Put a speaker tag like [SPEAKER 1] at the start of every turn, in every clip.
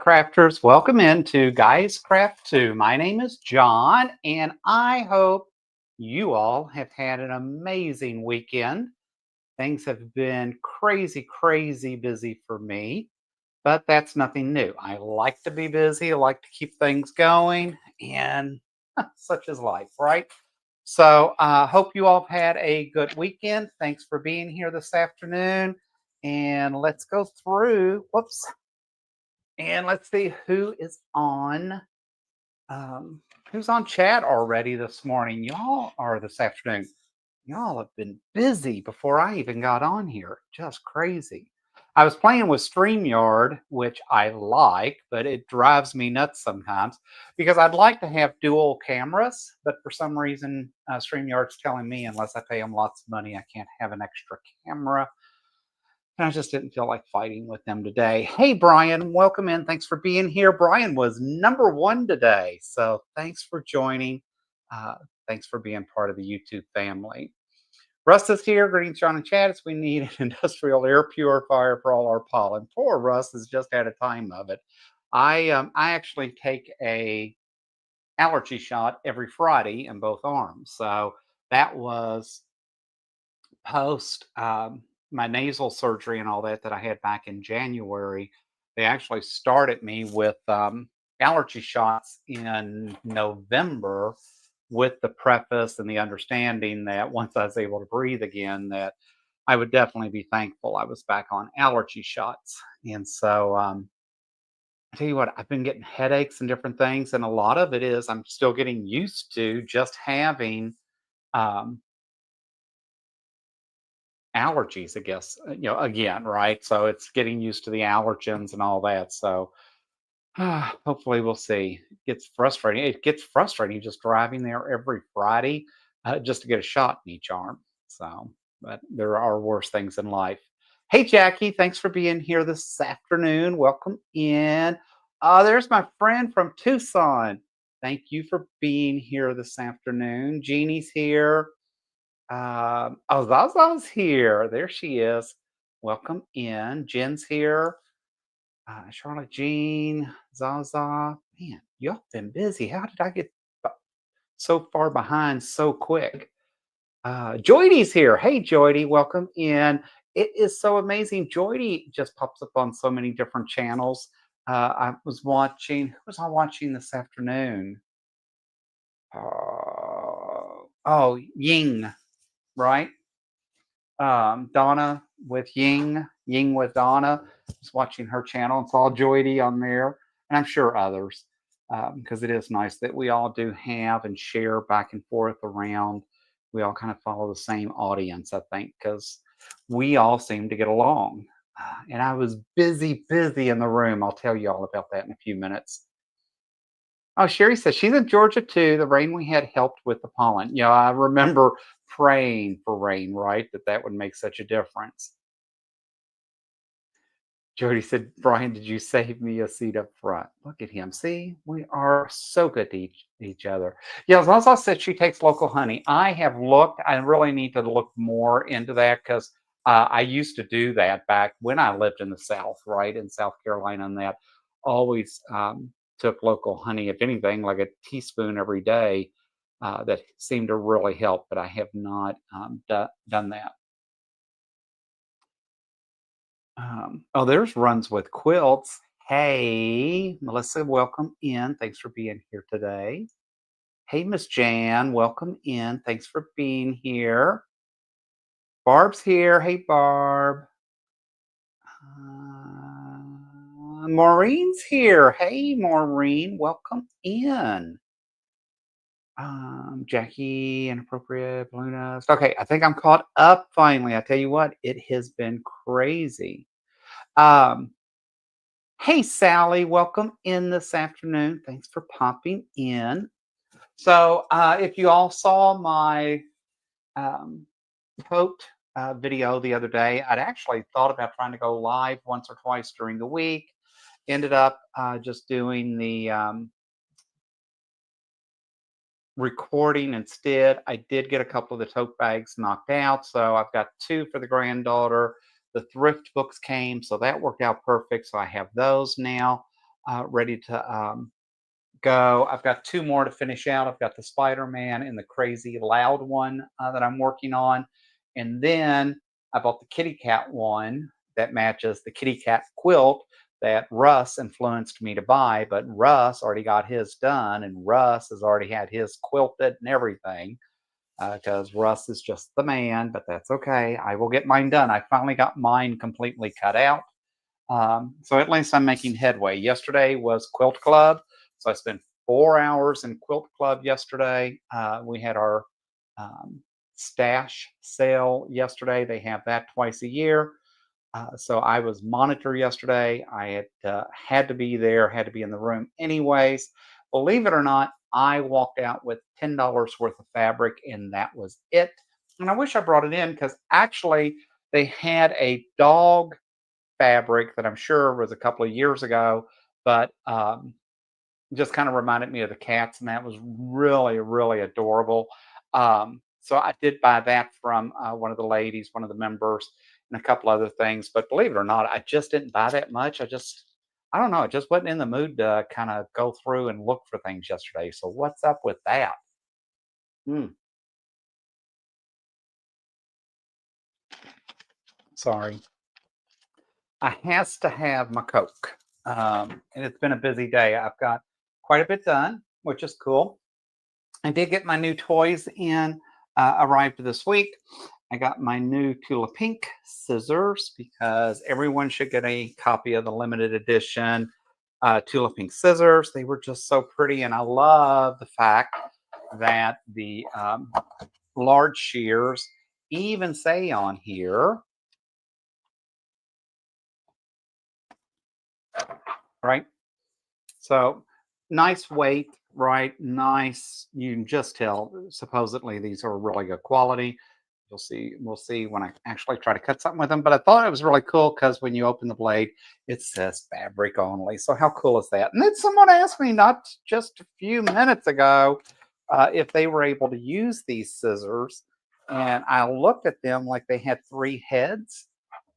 [SPEAKER 1] crafters, welcome into Guys Craft 2. My name is John, and I hope you all have had an amazing weekend. Things have been crazy, crazy busy for me, but that's nothing new. I like to be busy, I like to keep things going, and such is life, right? So, hope you all have had a good weekend. Thanks for being here this afternoon. And let's go through. Whoops. And let's see who's on chat already this morning. Y'all are this afternoon. Y'all have been busy before I even got on here. Just crazy. I was playing with StreamYard, which I like, but it drives me nuts sometimes because I'd like to have dual cameras, but for some reason, StreamYard's telling me unless I pay them lots of money, I can't have an extra camera. And I just didn't feel like fighting with them today. Hey, Brian, welcome in. Thanks for being here. Brian was number one today. So thanks for joining. Uh, thanks for being part of the YouTube family. Russ is here. Greetings, John and Chad. We need an industrial air purifier for all our pollen. Poor Russ has just had a time of it. I actually take a allergy shot every Friday in both arms. So that was post my nasal surgery and all that I had back in January. They actually started me with allergy shots in November with the preface and the understanding that once I was able to breathe again, that I would definitely be thankful I was back on allergy shots. And so I tell you what, I've been getting headaches and different things, and a lot of it is I'm still getting used to just having um, allergies, I guess, again, right? So it's getting used to the allergens and all that. So hopefully we'll see. It gets frustrating. It gets frustrating just driving there every Friday just to get a shot in each arm. So, but there are worse things in life. Hey, Jackie, thanks for being here this afternoon. Welcome in. There's my friend from Tucson. Thank you for being here this afternoon. Jeannie's here. Oh, Zaza's here. There she is. Welcome in. Jen's here. Charlotte Jean, Zaza. Man, y'all been busy. How did I get so far behind so quick? Joydy's here. Hey, Joydy, welcome in. It is so amazing. Joydy just pops up on so many different channels. I was watching, who was I watching this afternoon? Oh, Ying, right? Donna with Ying with Donna. Just watching her channel. It's all Joydy on there, and I'm sure others, because it is nice that we all do have and share back and forth around. We all kind of follow the same audience, I think, because we all seem to get along. And I was busy in the room. I'll tell you all about that in a few minutes. Oh, Sherry says she's in Georgia too. The rain we had helped with the pollen. Yeah, I remember praying for rain, right? That would make such a difference. Jody said, Brian, did you save me a seat up front? Look at him. See, we are so good to each other. Yeah, Zaza said she takes local honey. I have looked. I really need to look more into that because I used to do that back when I lived in the South, right? In South Carolina, and that always took local honey, if anything, like a teaspoon every day. That seemed to really help, but I have not done that. Oh, there's Runs with Quilts. Hey, Melissa, welcome in. Thanks for being here today. Hey, Miss Jan, welcome in. Thanks for being here. Barb's here. Hey, Barb. Maureen's here. Hey, Maureen, welcome in. Jackie, inappropriate balloonist. Okay, I think I'm caught up finally. I tell you what, it has been crazy. Hey, Sally, welcome in this afternoon. Thanks for popping in. So, if you all saw my um, quote video the other day, I'd actually thought about trying to go live once or twice during the week. Ended up just doing the recording instead. I did get a couple of the tote bags knocked out, so I've got two for the granddaughter. The thrift books came, so that worked out perfect. So I have those now. ready to go. I've got two more to finish out. I've got the Spider-Man and the crazy loud one that I'm working on. And then I bought the kitty cat one that matches the kitty cat quilt that Russ influenced me to buy. But Russ already got his done, and Russ has already had his quilted and everything because Russ is just the man, but that's okay. I will get mine done. I finally got mine completely cut out. So at least I'm making headway. Yesterday was Quilt Club. So I spent 4 hours in Quilt Club yesterday. We had our um, stash sale yesterday. They have that twice a year. So I was monitor yesterday. I had to be there, had to be in the room anyways. Believe it or not, I walked out with $10 worth of fabric, and that was it. And I wish I brought it in because actually they had a dog fabric that I'm sure was a couple of years ago, but just kind of reminded me of the cats, and that was really, really adorable. So I did buy that from one of the ladies, one of the members, and a couple other things. But believe it or not, I just didn't buy that much. I don't know, I just wasn't in the mood to kind of go through and look for things yesterday. So what's up with that? Hmm, sorry. I has to have my Coke. And it's been a busy day. I've got quite a bit done, which is cool. I did get my new toys in, arrived this week. I got my new Tula Pink scissors because everyone should get a copy of the limited edition Tula Pink scissors. They were just so pretty, and I love the fact that the large shears even say on here, right? So nice weight, right? Nice. You can just tell. Supposedly these are really good quality. You'll see. We'll see when I actually try to cut something with them. But I thought it was really cool because when you open the blade, it says fabric only. So how cool is that? And then someone asked me not just a few minutes ago if they were able to use these scissors, and I looked at them like they had three heads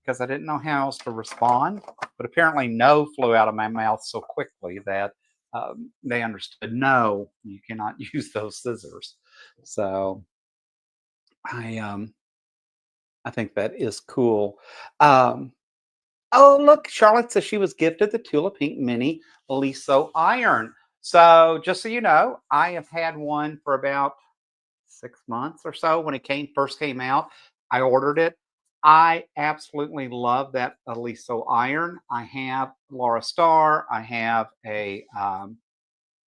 [SPEAKER 1] because I didn't know how else to respond. But apparently, no flew out of my mouth so quickly that they understood no, you cannot use those scissors. So I um, I think that is cool. Um, oh, look, Charlotte says she was gifted the Tula Pink Mini Liso iron. So just so you know, I have had one for about 6 months or so when it first came out. I ordered it. I absolutely love that Aliso iron. I have Laura Star. I have a God,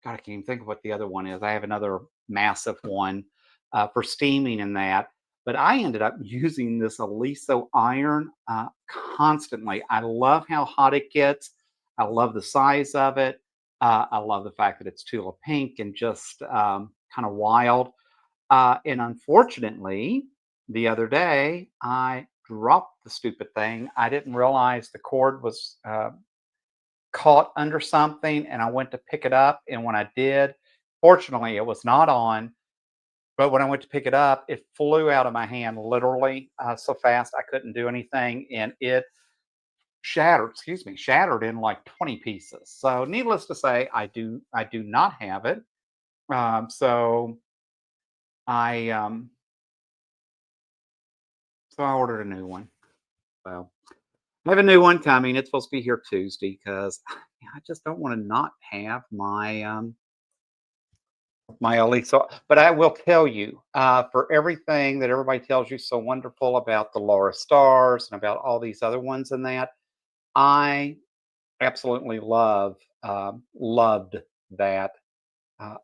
[SPEAKER 1] I can't even think of what the other one is. I have another massive one for steaming and that. But I ended up using this Aliso iron constantly. I love how hot it gets. I love the size of it. I love the fact that it's Tula pink and just kind of wild. And unfortunately, the other day, I dropped the stupid thing. I didn't realize the cord was caught under something, and I went to pick it up. And when I did, fortunately, it was not on. But when I went to pick it up, it flew out of my hand literally so fast I couldn't do anything, and it shattered. Excuse me, shattered in like 20 pieces. So, needless to say, I do not have it. So I I ordered a new one. So I have a new one coming. It's supposed to be here Tuesday because I just don't want to not have my Elite. So, but I will tell you, for everything that everybody tells you so wonderful about the Laura Stars and about all these other ones and that, I absolutely loved that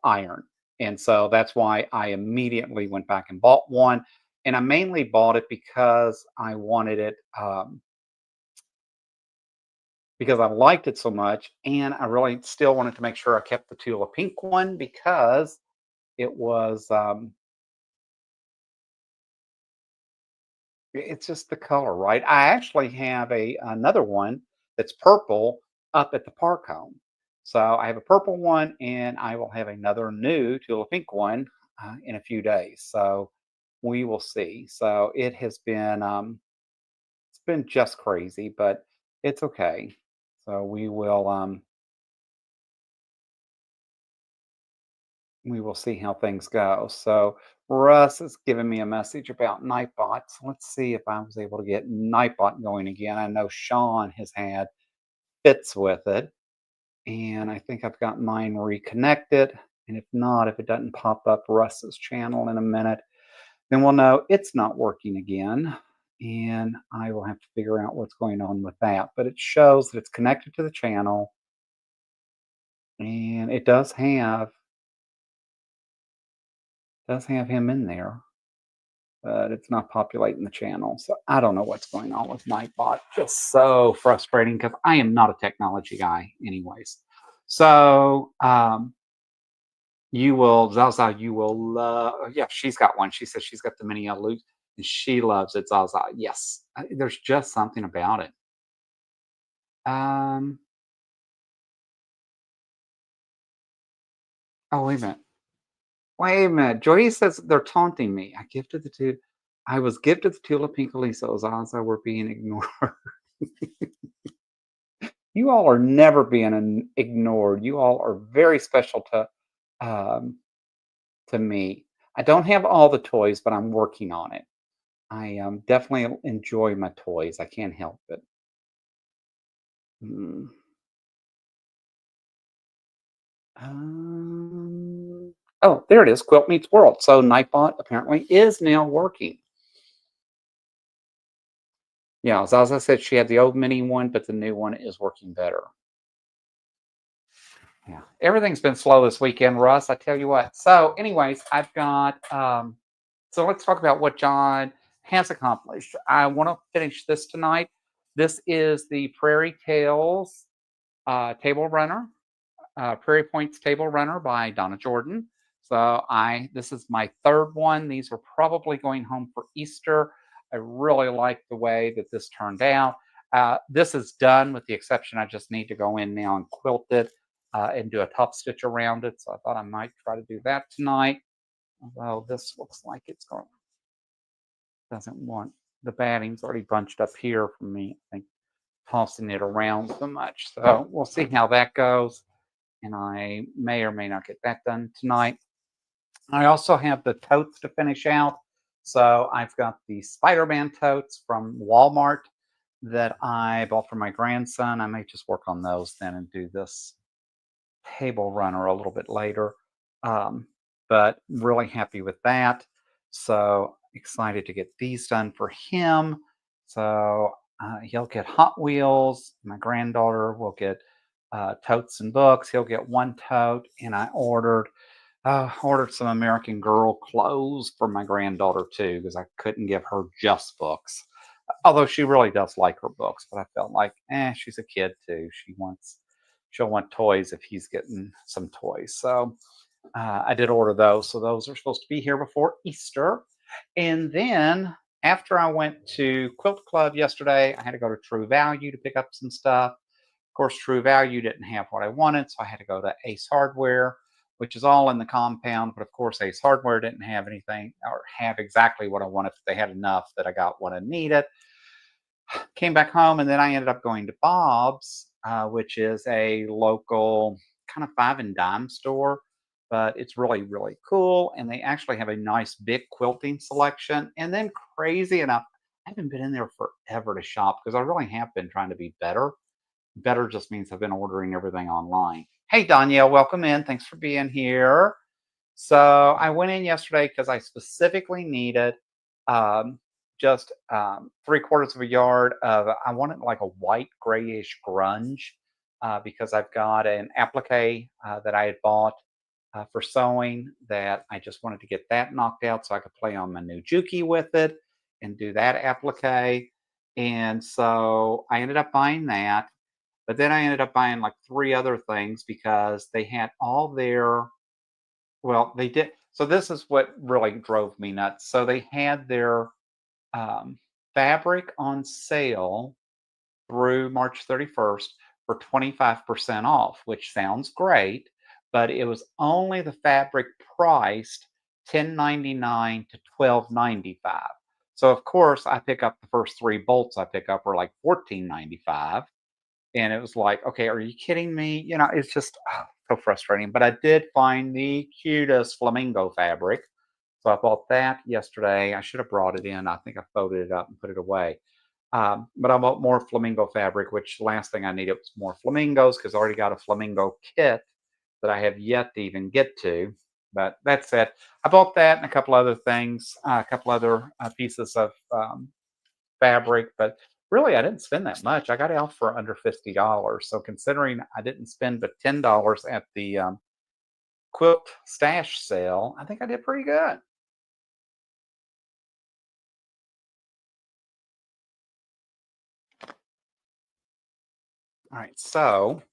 [SPEAKER 1] iron, and so that's why I immediately went back and bought one. And I mainly bought it because I wanted it. Because I liked it so much, and I really still wanted to make sure I kept the Tula Pink one because it was it's just the color, right? I actually have a another one that's purple up at the park home. So I have a purple one, and I will have another new Tula Pink one in a few days. So we will see. So it has been it's been just crazy, but it's okay. So we will we will see how things go. So Russ is giving me a message about Nightbot. So let's see if I was able to get Nightbot going again. I know Sean has had fits with it, and I think I've got mine reconnected. And if not, if it doesn't pop up Russ's channel in a minute, then we'll know it's not working again. And I will have to figure out what's going on with that. But it shows that it's connected to the channel, and it does have him in there, but it's not populating the channel. So I don't know what's going on with Nightbot. Just so frustrating because I am not a technology guy, anyways. So you will, Zaza, you will love. Yeah, she's got one. She says she's got the mini loop and she loves it. Zaza, yes, there's just something about it. Um, oh wait a minute. Wait a minute. Joy says they're taunting me. I was gifted the Tula Pinkly, so Zaza were being ignored. You all are never being ignored. You all are very special um, to me. I don't have all the toys, but I'm working on it. I definitely enjoy my toys. I can't help it. Mm. Oh, there it is. Quilt Meets World. So Nightbot apparently is now working. Yeah, as I said, she had the old mini one, but the new one is working better. Yeah, everything's been slow this weekend, Russ. I tell you what. So, anyways, I've got. So let's talk about what John has accomplished. I want to finish this tonight. This is the Prairie Tales Table Runner, Prairie Points Table Runner by Donna Jordan. So this is my third one. These are probably going home for Easter. I really like the way that this turned out. This is done with the exception I just need to go in now and quilt it and do a top stitch around it. So I thought I might try to do that tonight. Although this looks like it's going doesn't want the batting's already bunched up here for me. I think tossing it around so much. So we'll see how that goes. And I may or may not get that done tonight. I also have the totes to finish out. So I've got the Spider-Man totes from Walmart that I bought for my grandson. I may just work on those then and do this table runner a little bit later. Um, but really happy with that. So excited to get these done for him. So he'll get Hot Wheels. My granddaughter will get totes and books. He'll get one tote, and I ordered some American Girl clothes for my granddaughter too because I couldn't give her just books. Although she really does like her books, but I felt like, she's a kid too. She'll want toys if he's getting some toys. So I did order those. So those are supposed to be here before Easter. And then after I went to Quilt Club yesterday, I had to go to True Value to pick up some stuff. Of course, True Value didn't have what I wanted, so I had to go to Ace Hardware, which is all in the compound. But of course, Ace Hardware didn't have anything or have exactly what I wanted. They had enough that I got what I needed. Came back home, and then I ended up going to Bob's, which is a local kind of five and dime store, but it's really, really cool. And they actually have a nice big quilting selection. And then, crazy enough, I haven't been in there forever to shop because I really have been trying to be better. Better just means I've been ordering everything online. Hey, Danielle, welcome in. Thanks for being here. So I went in yesterday because I specifically needed um, just 3/4 of a yard of, I wanted like a white grayish grunge because I've got an applique that I had bought for sewing that I just wanted to get that knocked out so I could play on my new Juki with it and do that applique. And so I ended up buying that. But then I ended up buying like three other things because they had all their, well, they did. So this is what really drove me nuts. So they had their um, fabric on sale through March 31st for 25% off, which sounds great, but it was only the fabric priced $10.99 to $12.95. So of course I pick up the first three bolts I pick up are like $14.95. And it was like, okay, are you kidding me? It's just So frustrating. But I did find the cutest flamingo fabric. So I bought that yesterday. I should have brought it in. I think I folded it up and put it away. But I bought more flamingo fabric, which the last thing I needed was more flamingos because I already got a flamingo kit that I have yet to even get to. But that's it. I bought that and a couple other things, a couple other pieces of fabric, but really I didn't spend that much. I got out for under $50. So considering I didn't spend but $10 at the quilt stash sale, I think I did pretty good. All right, so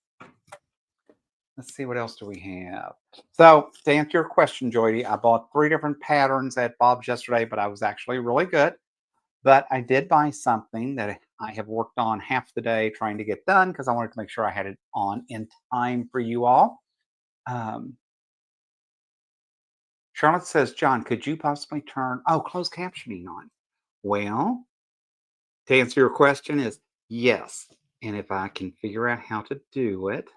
[SPEAKER 1] let's see what else do we have. So to answer your question, Joy, I bought three different patterns at Bob's yesterday, but I was actually really good. But I did buy something that I have worked on half the day trying to get done because I wanted to make sure I had it on in time for you all. Um, Charlotte says, John, could you possibly turn closed captioning on? Well, to answer your question is yes. And if I can figure out how to do it,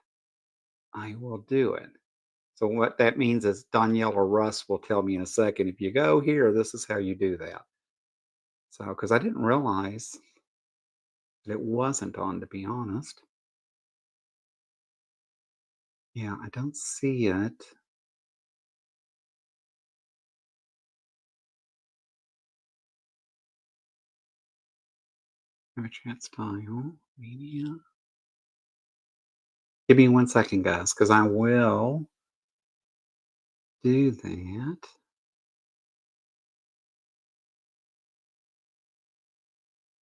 [SPEAKER 1] I will do it. So what that means is Danielle or Russ will tell me in a second, if you go here, this is how you do that. So, because I didn't realize that it wasn't on, to be honest. Yeah, I don't see it. Have chat style, media. Give me 1 second, guys, because I will do that.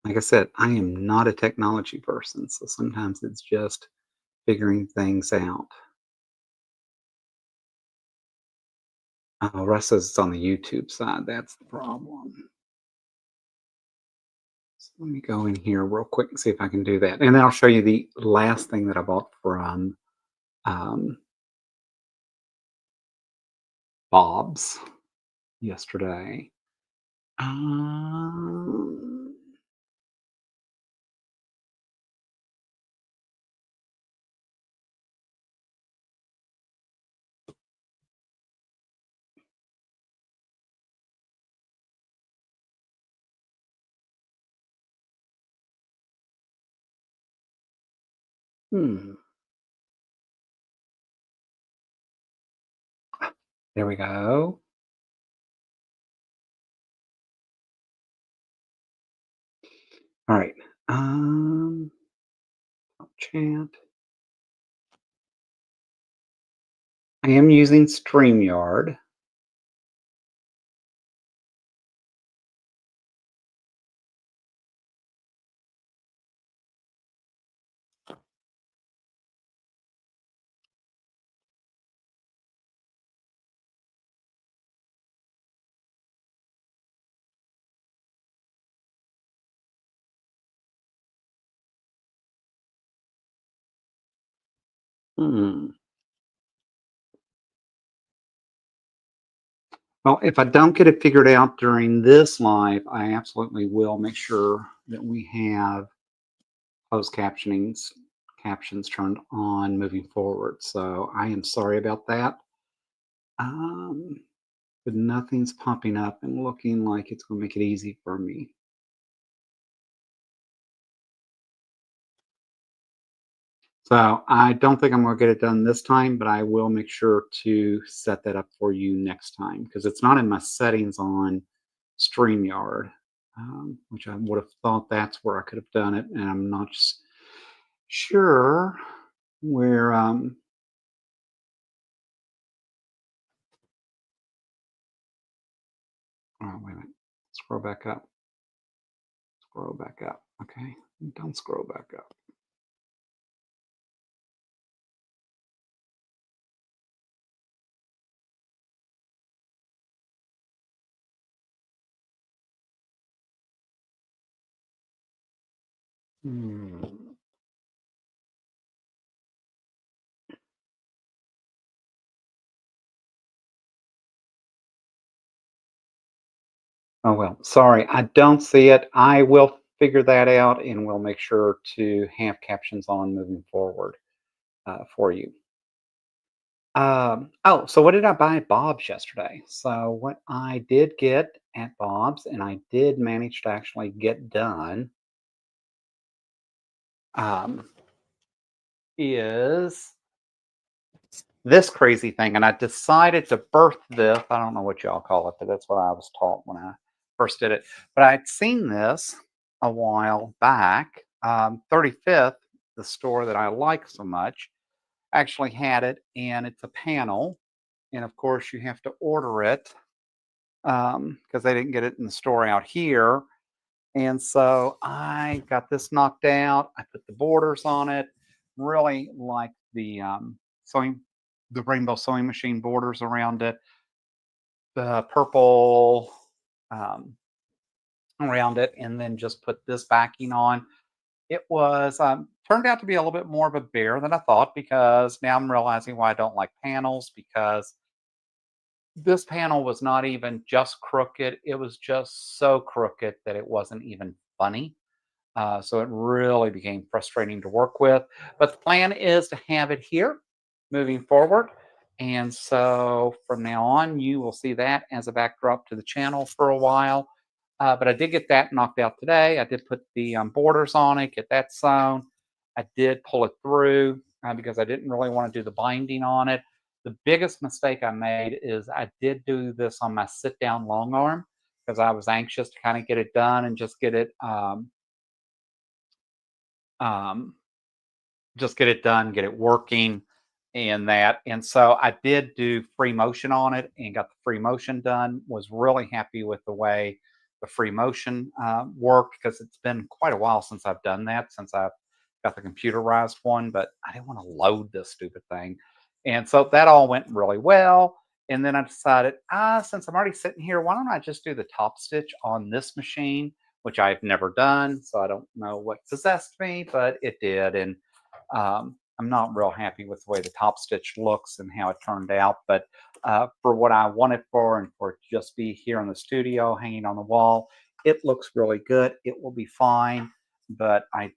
[SPEAKER 1] Like I said, I am not a technology person, so sometimes it's just figuring things out. Russ says it's on the YouTube side. That's the problem. So let me go in here real quick and see if I can do that. And then I'll show you the last thing that I bought from um, Bob's yesterday. Um, hmm, there we go. All right. Chat. I am using StreamYard. Hmm. Well, if I don't get it figured out during this live, I absolutely will make sure that we have closed captions turned on moving forward. So I am sorry about that. Um, but nothing's popping up and looking like it's going to make it easy for me. So I don't think I'm going to get it done this time, but I will make sure to set that up for you next time because it's not in my settings on StreamYard, which I would have thought that's where I could have done it, and I'm not sure where. Oh, wait a minute. Scroll back up. Scroll back up. Okay, don't scroll back up. Hmm. Oh well, sorry, I don't see it. I will figure that out, and we'll make sure to have captions on moving forward for you. Oh, so what did I buy at Bob's yesterday? So what I did get at Bob's, and I did manage to actually get done, um, is this crazy thing. And I decided to birth this. I don't know what y'all call it, but that's what I was taught when I first did it. But I'd seen this a while back. 35th, the store that I like so much, actually had it, and it's a panel. And of course, you have to order it because they didn't get it in the store out here. And so I got this knocked out. I put the borders on it. Really like sewing, the rainbow sewing machine borders around it, the purple um, around it, and then just put this backing on. It was turned out to be a little bit more of a bear than I thought, because now I'm realizing why I don't like panels, because this panel was not even just crooked. It was just so crooked that it wasn't even funny. So it really became frustrating to work with. But the plan is to have it here moving forward. And so from now on, you will see that as a backdrop to the channel for a while. But I did get that knocked out today. I did put the borders on it, get that sewn. I did pull it through because I didn't really want to do the binding on it. The biggest mistake I made is I did do this on my sit down long arm because I was anxious to kind of get it done and um, just get it done, get it working, and that. And so I did do free motion on it and got the free motion done. Was really happy with the way the free motion worked, because it's been quite a while since I've done that, since I've got the computerized one, but I didn't want to load this stupid thing. And so that all went really well. And then I decided, since I'm already sitting here, why don't I just do the top stitch on this machine, which I've never done. So I don't know what possessed me, but it did. And I'm not real happy with the way the top stitch looks and how it turned out, but for what I want it for, and for it to just be here in the studio hanging on the wall, it looks really good. It will be fine, but I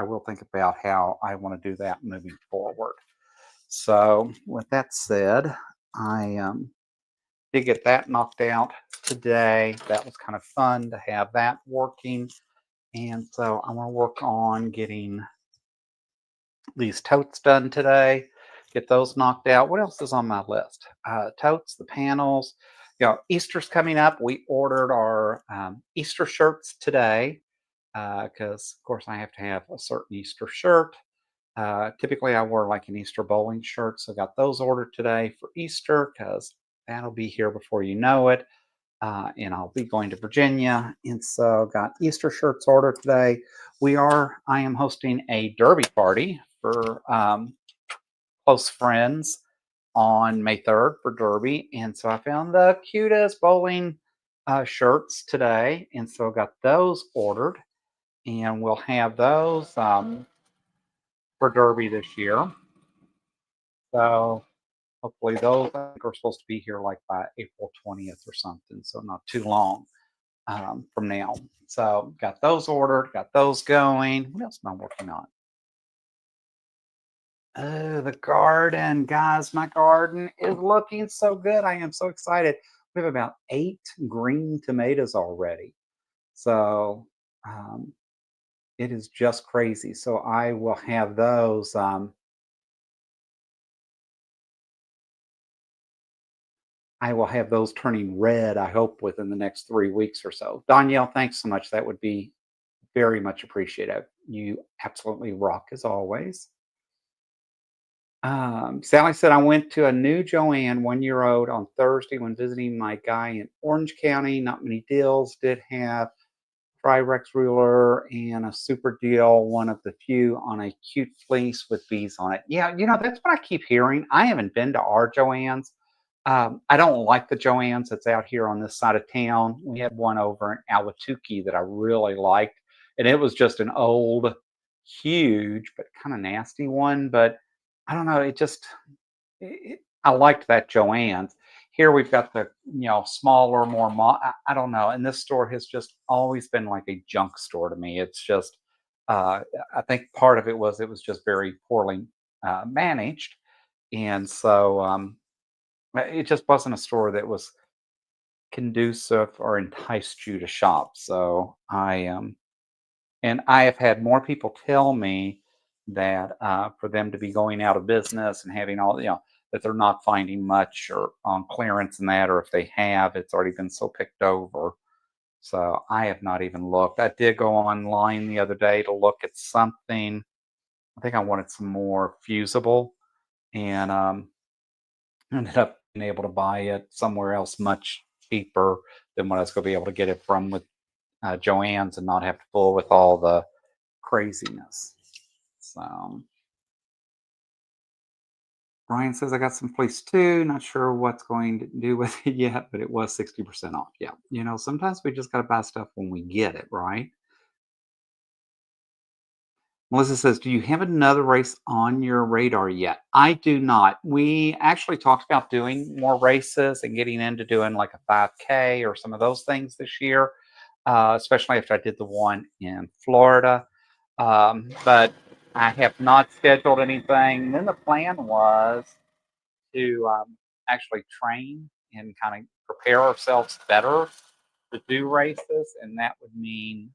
[SPEAKER 1] will think about how I want to do that moving forward. So with that said, I did get that knocked out today. That was kind of fun to have that working. And so I want to work on getting these totes done today, get those knocked out. What else is on my list? Totes, the panels. Easter's coming up. We ordered our Easter shirts today because, of course, I have to have a certain Easter shirt. Typically, I wear like an Easter bowling shirt, so got those ordered today for Easter because that'll be here before you know it. And I'll be going to Virginia, and so got Easter shirts ordered today. I am hosting a derby party for close friends on May 3rd for Derby. And so I found the cutest bowling shirts today. And so got those ordered. And we'll have those for Derby this year. So hopefully those, I think, are supposed to be here like by April 20th or something. So not too long from now. So got those ordered, got those going. What else am I working on? Oh, the garden, guys. My garden is looking so good. I am so excited. We have about 8 green tomatoes already. So um, it is just crazy. So I will have those. I will have those turning red, I hope, within the next 3 weeks or so. Danielle, thanks so much. That would be very much appreciated. You absolutely rock as always. Sally said, I went to a new Joanne 1 year old on Thursday when visiting my guy in Orange County. Not many deals. Did have Tri-Rex ruler and a super deal, one of the few on a cute fleece with bees on it. Yeah, that's what I keep hearing. I haven't been to our Joanne's. I don't like the Joanne's that's out here on this side of town. We had one over in Awatuki that I really liked, and it was just an old, huge, but kind of nasty one. But I don't know. I liked that Joanne's. Here we've got the smaller, more I don't know. And this store has just always been like a junk store to me. It's just I think part of it was just very poorly managed, And so it just wasn't a store that was conducive or enticed you to shop. So and I have had more people tell me that for them to be going out of business and having all, that they're not finding much or on clearance and that, or if they have, it's already been so picked over. So I have not even looked. I did go online the other day to look at something. I think I wanted some more fusible, and ended up being able to buy it somewhere else much cheaper than what I was going to be able to get it from with Joann's and not have to fool with all the craziness. So Brian says I got some fleece too. Not sure what's going to do with it yet, but it was 60% off. Yeah. Sometimes we just got to buy stuff when we get it, right? Melissa says, do you have another race on your radar yet? I do not. We actually talked about doing more races and getting into doing like a 5K or some of those things this year, especially after I did the one in Florida. But I have not scheduled anything. And then the plan was to actually train and kind of prepare ourselves better to do races. And that would mean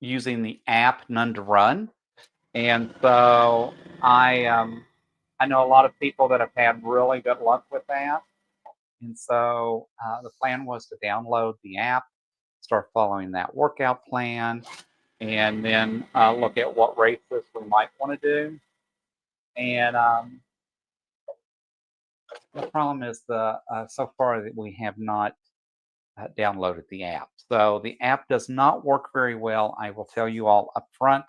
[SPEAKER 1] using the app None to Run. And so I know a lot of people that have had really good luck with that. And so the plan was to download the app, start following that workout plan, and then look at what races we might want to do. And the problem is the so far that we have not downloaded the app. So the app does not work very well. I will tell you all up front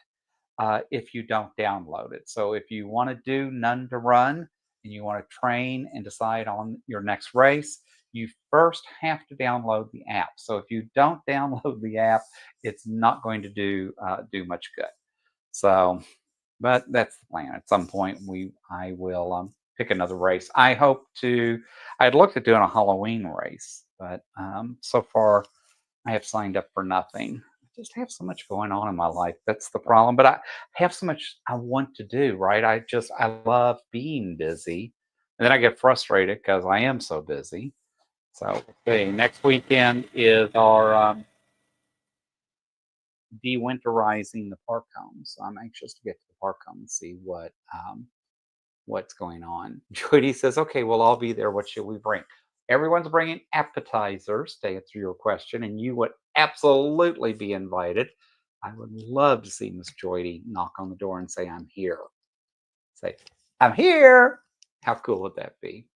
[SPEAKER 1] if you don't download it. So if you want to do None to Run and you want to train and decide on your next race, you first have to download the app. So if you don't download the app, it's not going to do much good. So, but that's the plan. At some point, I will pick another race. I hope to. I'd looked at doing a Halloween race, but so far I have signed up for nothing. I just have so much going on in my life. That's the problem. But I have so much I want to do, right? I love being busy. And then I get frustrated because I am so busy. So okay, next weekend is our de-winterizing the park home. So I'm anxious to get to the park home and see what's going on. Judy says, okay, we'll all be there. What should we bring? Everyone's bringing appetizers to answer your question, and you would absolutely be invited. I would love to see Miss Joy knock on the door and say, I'm here. Say, I'm here. How cool would that be?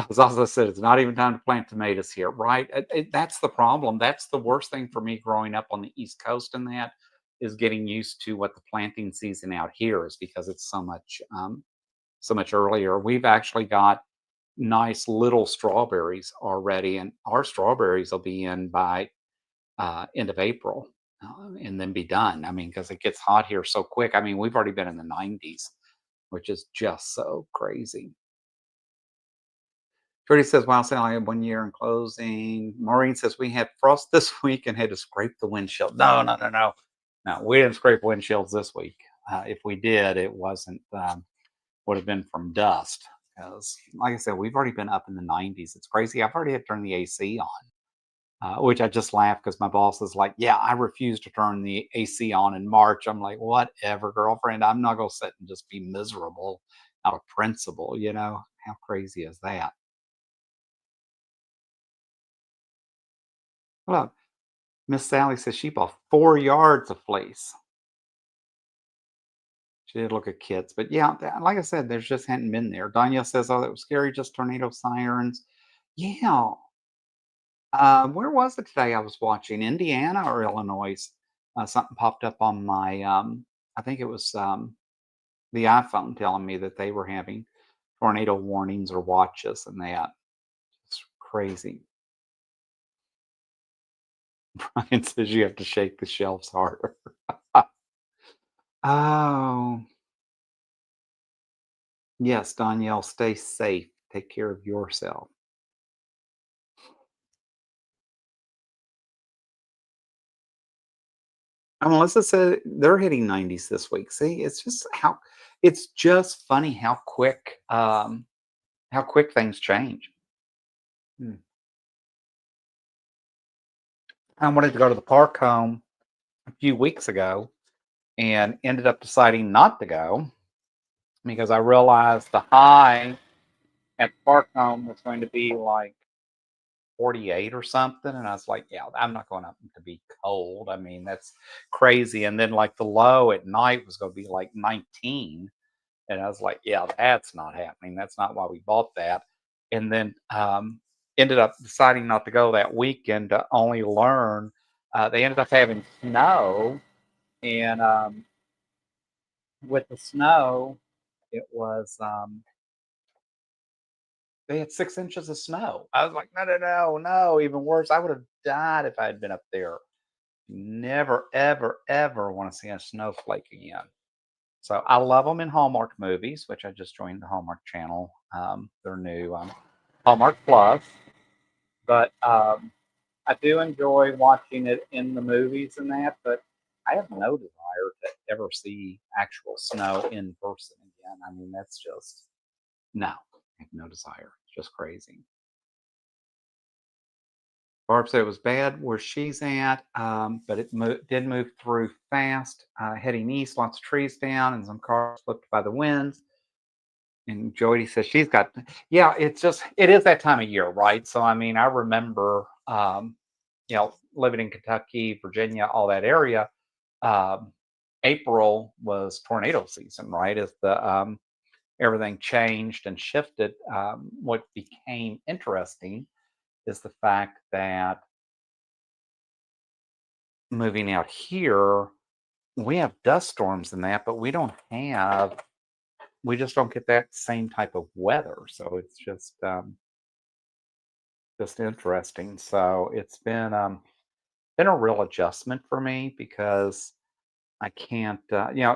[SPEAKER 1] As also said, it's not even time to plant tomatoes here, right? That's the problem. That's the worst thing for me growing up on the East Coast, and that is getting used to what the planting season out here is because it's so much earlier. We've actually got nice little strawberries already, and our strawberries will be in by end of April and then be done. I mean, because it gets hot here so quick. I mean, we've already been in the 90s, which is just so crazy. Trudy says, wow, Sally, I had 1 year in closing. Maureen says, we had frost this week and had to scrape the windshield. No, no, no, no. No, we didn't scrape windshields this week. If we did, it wasn't, would have been from dust. Because, like I said, we've already been up in the 90s. It's crazy. I've already had to turn the AC on, which I just laugh because my boss is like, yeah, I refuse to turn the AC on in March. I'm like, whatever, girlfriend. I'm not going to sit and just be miserable out of principle. How crazy is that? Well, Miss Sally says she bought 4 yards of fleece. She did look at kits, but yeah, like I said, there's just hadn't been there. Danielle says, "Oh, that was scary, just tornado sirens." Yeah. Where was it today? I was watching Indiana or Illinois. Something popped up on my, I think it was the iPhone telling me that they were having tornado warnings or watches, and that. It's crazy. Brian says you have to shake the shelves harder. Oh, yes, Danielle, stay safe. Take care of yourself. Melissa said they're hitting 90s this week. See, it's just funny how quick things change. Hmm. I wanted to go to the park home a few weeks ago and ended up deciding not to go because I realized the high at the park home was going to be like 48 or something. And I was like, yeah, I'm not going up to be cold. I mean, that's crazy. And then like the low at night was going to be like 19. And I was like, yeah, that's not happening. That's not why we bought that. And then ended up deciding not to go that weekend to only learn. They ended up having snow. And with the snow, it was, they had 6 inches of snow. I was like, no, no, no, no. Even worse, I would have died if I had been up there. Never, ever, ever want to see a snowflake again. So I love them in Hallmark movies, which I just joined the Hallmark channel. They're new Hallmark Plus, but I do enjoy watching it in the movies and that. But I have no desire to ever see actual snow in person again. I mean, that's just no, I have no desire. It's just crazy. Barb said it was bad where she's at, but it did move through fast, heading east. Lots of trees down and some cars flipped by the winds. And Jody says she's got, yeah, it is that time of year, right? So, I mean, I remember, living in Kentucky, Virginia, all that area. Um, April was tornado season, right? As the everything changed and shifted. What became interesting is the fact that moving out here, we have dust storms and that, but we just don't get that same type of weather. So it's just interesting. So it's been a real adjustment for me because I can't,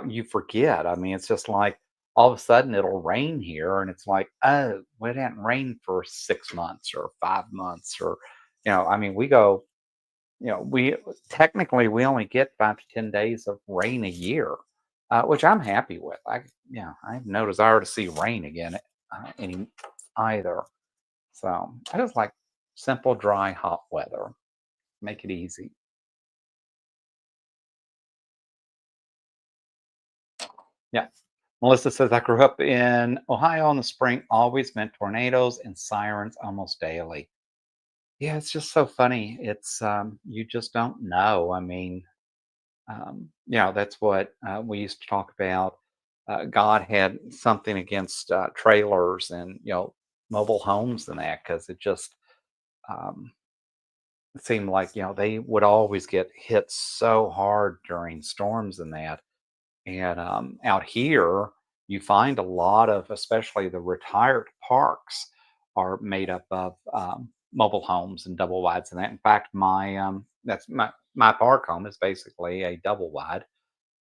[SPEAKER 1] you forget. I mean, it's just like all of a sudden it'll rain here, and it's like, oh, well, it hadn't rained for 6 months or 5 months, or, I mean, we technically we only get 5 to 10 days of rain a year, which I'm happy with. I have no desire to see rain again any either. So I just like simple, dry, hot weather. Make it easy. Yeah. Melissa says, I grew up in Ohio in the spring, always meant tornadoes and sirens almost daily. Yeah, it's just so funny. You just don't know. I mean, that's what we used to talk about. God had something against trailers and, mobile homes and that, because um, it seemed like, they would always get hit so hard during storms and that. And out here, you find a lot of, especially the retired parks, are made up of mobile homes and double wides and that. In fact, that's my park home is basically a double wide,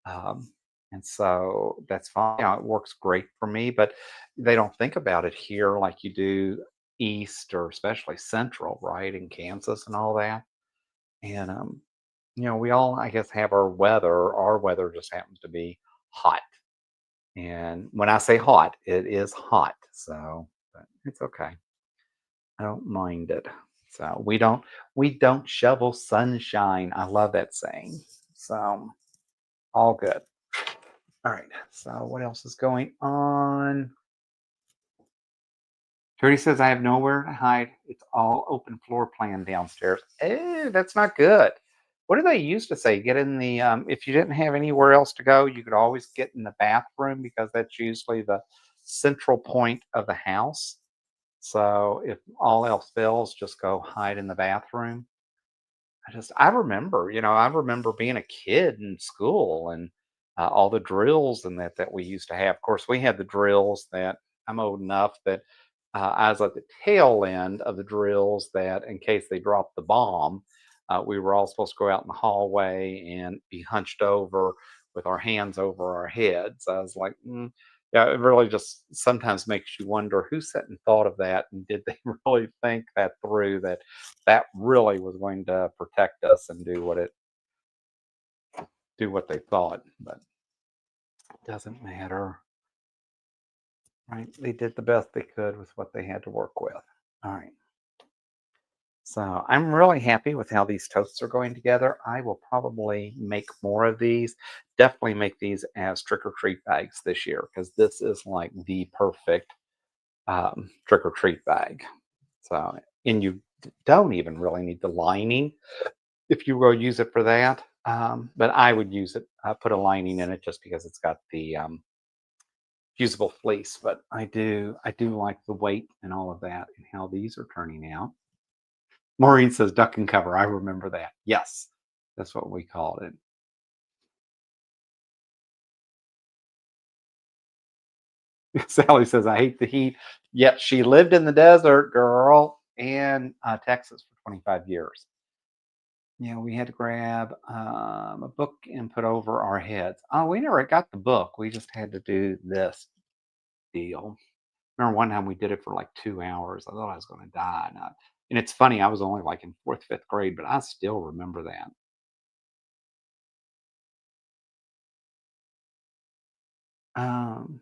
[SPEAKER 1] um, and so that's fine. It works great for me. But they don't think about it here like you do east or especially central, right, in Kansas and all that. And we all, I guess, have our weather. Our weather just happens to be hot. And when I say hot, it is hot. So, but it's okay. I don't mind it. So we don't shovel sunshine. I love that saying. So all good. All right. So what else is going on? Trudy says I have nowhere to hide. It's all open floor plan downstairs. That's not good. What did they used to say? Get in the if you didn't have anywhere else to go, you could always get in the bathroom because that's usually the central point of the house. So if all else fails, just go hide in the bathroom. I remember being a kid in school and all the drills and that we used to have. Of course, we had the drills that I'm old enough that I was at the tail end of the drills that in case they dropped the bomb, we were all supposed to go out in the hallway and be hunched over with our hands over our heads. I was like, yeah, it really just sometimes makes you wonder who sat and thought of that, and did they really think that through, that really was going to protect us and do what it do what they thought, but it doesn't matter, right? They did the best they could with what they had to work with. All right. So I'm really happy with how these toasts are going together. I will probably make more of these. Definitely make these as trick or treat bags this year because this is like the perfect trick or treat bag. So, and you don't even really need the lining if you will use it for that. But I would use it, put a lining in it just because it's got the fusible fleece. But I do like the weight and all of that and how these are turning out. Maureen says duck and cover. I remember that. Yes, that's what we called it. Sally says, I hate the heat. Yet she lived in the desert, girl, in Texas for 25 years. Yeah, we had to grab a book and put over our heads. Oh, we never got the book. We just had to do this deal. Remember one time we did it for like 2 hours. I thought I was going to die. And it's funny, I was only like in fourth, fifth grade, but I still remember that. Um,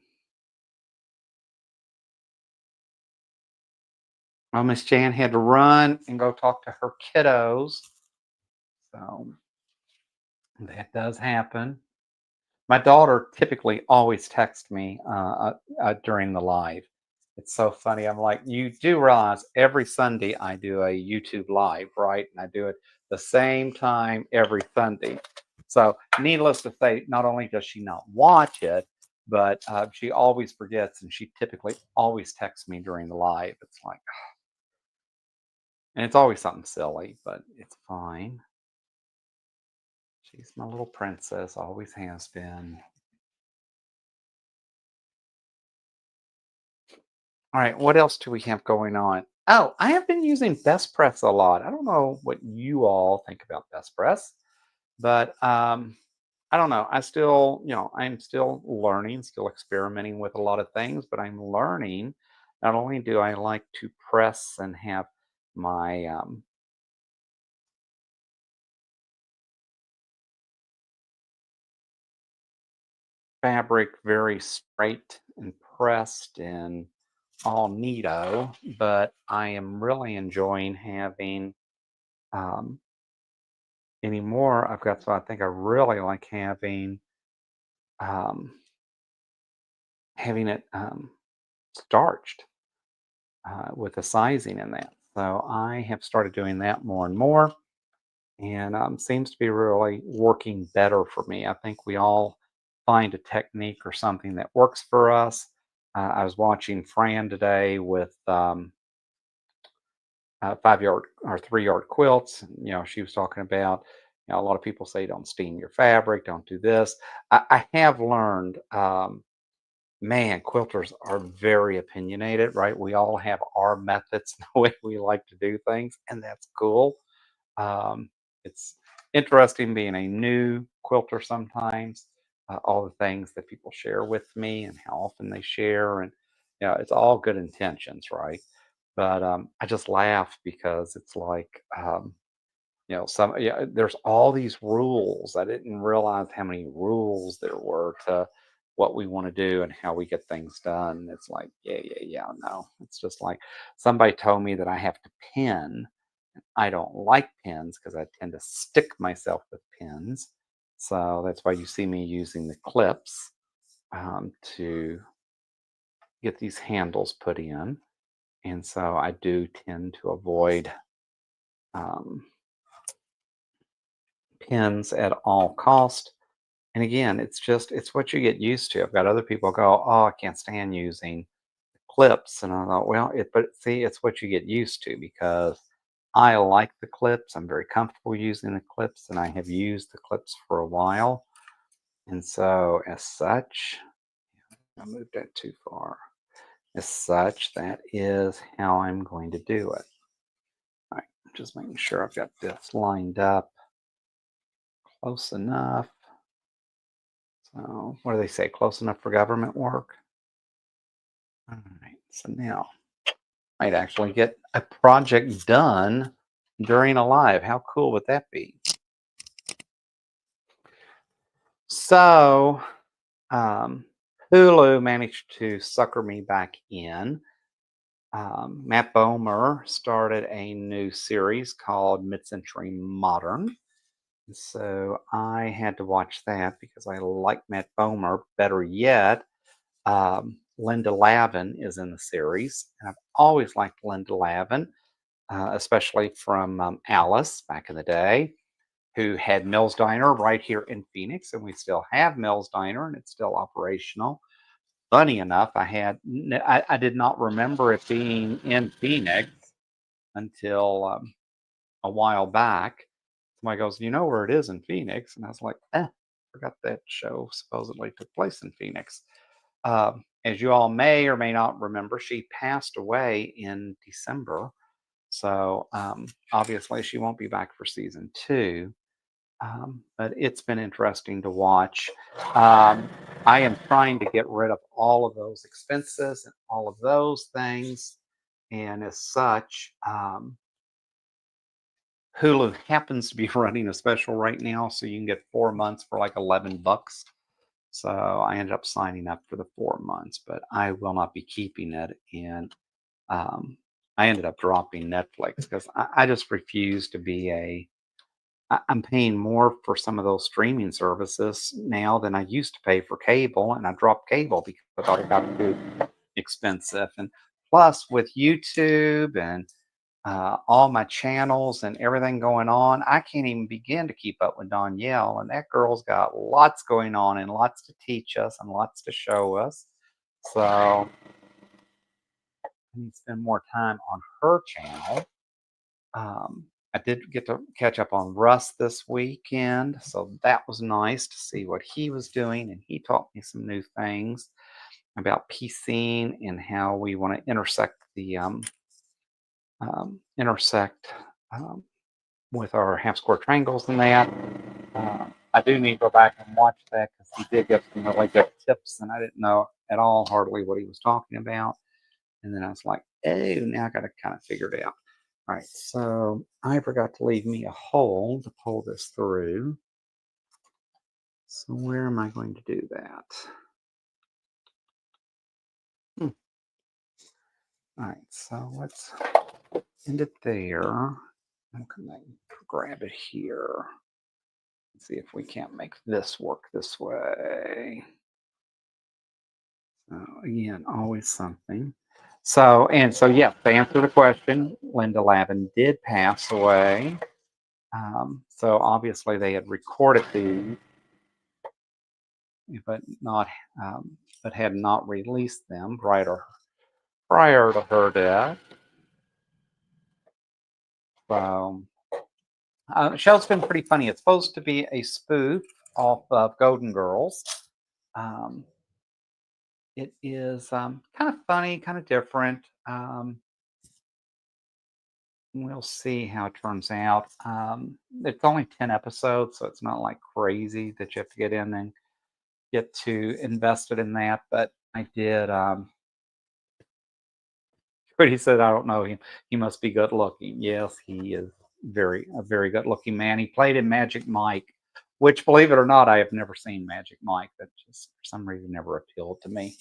[SPEAKER 1] well, Miss Jan had to run and go talk to her kiddos. So that does happen. My daughter typically always texts me during the live. It's so funny. I'm like, you do realize every Sunday I do a YouTube live, right? And I do it the same time every Sunday. So, needless to say, not only does she not watch it, but she always forgets, and she typically always texts me during the live. It's like, and it's always something silly, but it's fine. She's my little princess, always has been. All right, what else do we have going on? Oh, I have been using Best Press a lot. I don't know what you all think about Best Press, but I don't know. I'm still learning, still experimenting with a lot of things, but I'm learning. Not only do I like to press and have my fabric very straight and pressed and all neato, but I am really enjoying having um, anymore. I've got so I think I really like um, having it starched with the sizing in that. So I have started doing that more and more, and seems to be really working better for me. I think we all find a technique or something that works for us. I was watching Fran today with 5 yard or 3 yard quilts. She was talking about, a lot of people say don't steam your fabric, don't do this. I have learned, man, quilters are very opinionated, right? We all have our methods, the way we like to do things, and that's cool. Um, it's interesting being a new quilter sometimes, all the things that people share with me and how often they share. And, it's all good intentions, right? But I just laugh because it's like, there's all these rules. I didn't realize how many rules there were to what we want to do and how we get things done. It's like, yeah, yeah, yeah, no. It's just like somebody told me that I have to pin. I don't like pins because I tend to stick myself with pins. So that's why you see me using the clips to get these handles put in. And so I do tend to avoid um, pins at all cost. And again, it's what you get used to. I've got other people go, oh, I can't stand using clips, and I thought, well, but see, it's what you get used to because I like the clips. I'm very comfortable using the clips, and I have used the clips for a while. And so, as such, I moved that too far. As such, that is how I'm going to do it. All right, just making sure I've got this lined up close enough. So, what do they say? Close enough for government work? All right, so now might actually get a project done during a live. How cool would that be? So, um, Hulu managed to sucker me back in. Matt Bomer started a new series called Mid-Century Modern. So I had to watch that because I like Matt Bomer. Better yet, Linda Lavin is in the series, and I've always liked Linda Lavin, especially from Alice back in the day, who had Mills Diner right here in Phoenix, and we still have Mills Diner, and it's still operational. Funny enough, I did not remember it being in Phoenix until a while back. Somebody goes, "You know where it is in Phoenix?" And I was like, forgot that show supposedly took place in Phoenix. As you all may or may not remember, she passed away in December. So obviously, she won't be back for season two. But it's been interesting to watch. Um, I am trying to get rid of all of those expenses and all of those things. And as such, Hulu happens to be running a special right now, so you can get 4 months for like $11. So I ended up signing up for the 4 months, but I will not be keeping it. And um, I ended up dropping Netflix because I just refuse to be I'm paying more for some of those streaming services now than I used to pay for cable, and I dropped cable because I thought it got too expensive. And plus, with YouTube and all my channels and everything going on, I can't even begin to keep up with Danielle. And that girl's got lots going on and lots to teach us and lots to show us. So I need to spend more time on her channel. I did get to catch up on Russ this weekend, so that was nice to see what he was doing, and he taught me some new things about piecing and how we want to intersect um, with our half square triangles and that. I do need to go back and watch that because he did give some really good tips, and I didn't know at all hardly what he was talking about. And then I was like, oh, now I got to kind of figure it out. All right, so I forgot to leave me a hole to pull this through. So where am I going to do that? All right, so let's end it there. I'm gonna grab it here. Let's see if we can't make this work this way. So again, always something. So yeah, to answer the question, Linda Lavin did pass away. So obviously they had recorded these, but not, but had not released them prior to her death. So show's been pretty funny. It's supposed to be a spoof off of Golden Girls. Um, it is kind of funny, kind of different. We'll see how it turns out. It's only 10 episodes, so it's not like crazy that you have to get in and get too invested in that. But I did. But he said, I don't know him. He must be good looking. Yes, he is a very good looking man. He played in Magic Mike, which, believe it or not, I have never seen Magic Mike. That just for some reason never appealed to me.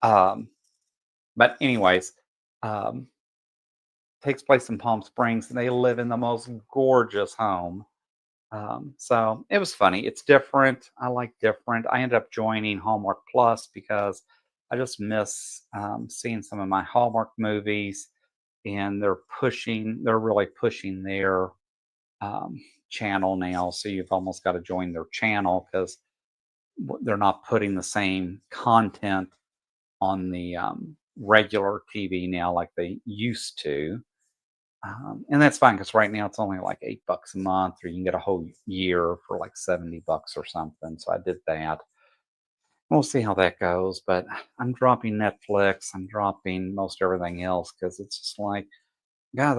[SPEAKER 1] Um, but anyways, um, takes place in Palm Springs, and they live in the most gorgeous home. So it was funny. It's different. I like different. I ended up joining Hallmark Plus because I just miss seeing some of my Hallmark movies, and they're really pushing their um, channel now. So you've almost got to join their channel because they're not putting the same content on the regular TV now like they used to. And that's fine because right now it's only like $8 a month, or you can get a whole year for like $70 or something. So I did that. We'll see how that goes. But I'm dropping Netflix. I'm dropping most everything else because it's just like, God,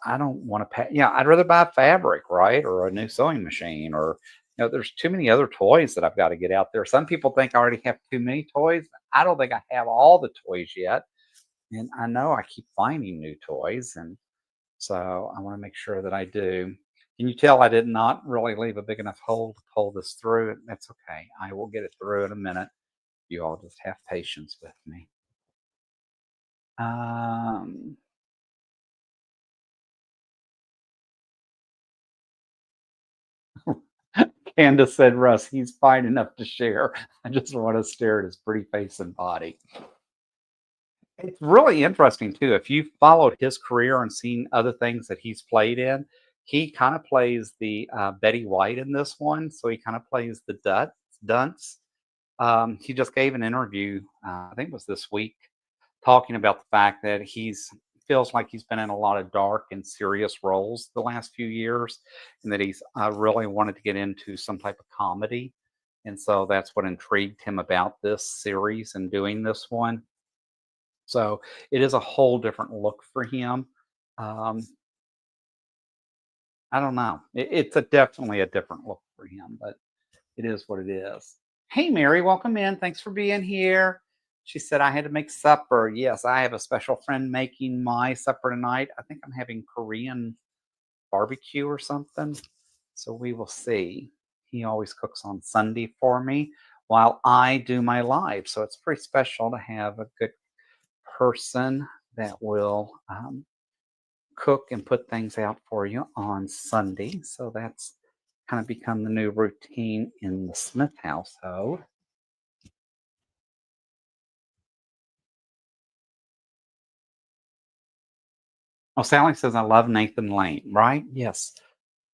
[SPEAKER 1] I don't want to pay. Yeah, I'd rather buy fabric, right, or a new sewing machine, or there's too many other toys that I've got to get out there. Some people think I already have too many toys. I don't think I have all the toys yet, and I know I keep finding new toys, and so I want to make sure that I do. Can you tell I did not really leave a big enough hole to pull this through? That's okay. I will get it through in a minute. You all just have patience with me. Um, Candace said, Russ, he's fine enough to share. I just want to stare at his pretty face and body. It's really interesting too. If you followed his career and seen other things that he's played in, he kind of plays the Betty White in this one. So he kind of plays the dunce. He just gave an interview, I think it was this week, talking about the fact that he's feels like he's been in a lot of dark and serious roles the last few years, and that he's really wanted to get into some type of comedy, and so that's what intrigued him about this series and doing this one. So it is a whole different look for him. Um, I don't know. It's a definitely a different look for him, but it is what it is. Hey, Mary, welcome in. Thanks for being here. She said, I had to make supper. Yes, I have a special friend making my supper tonight. I think I'm having Korean barbecue or something. So we will see. He always cooks on Sunday for me while I do my live. So it's pretty special to have a good person that will cook and put things out for you on Sunday. So that's kind of become the new routine in the Smith household. Oh, Sally says, I love Nathan Lane, right? Yes.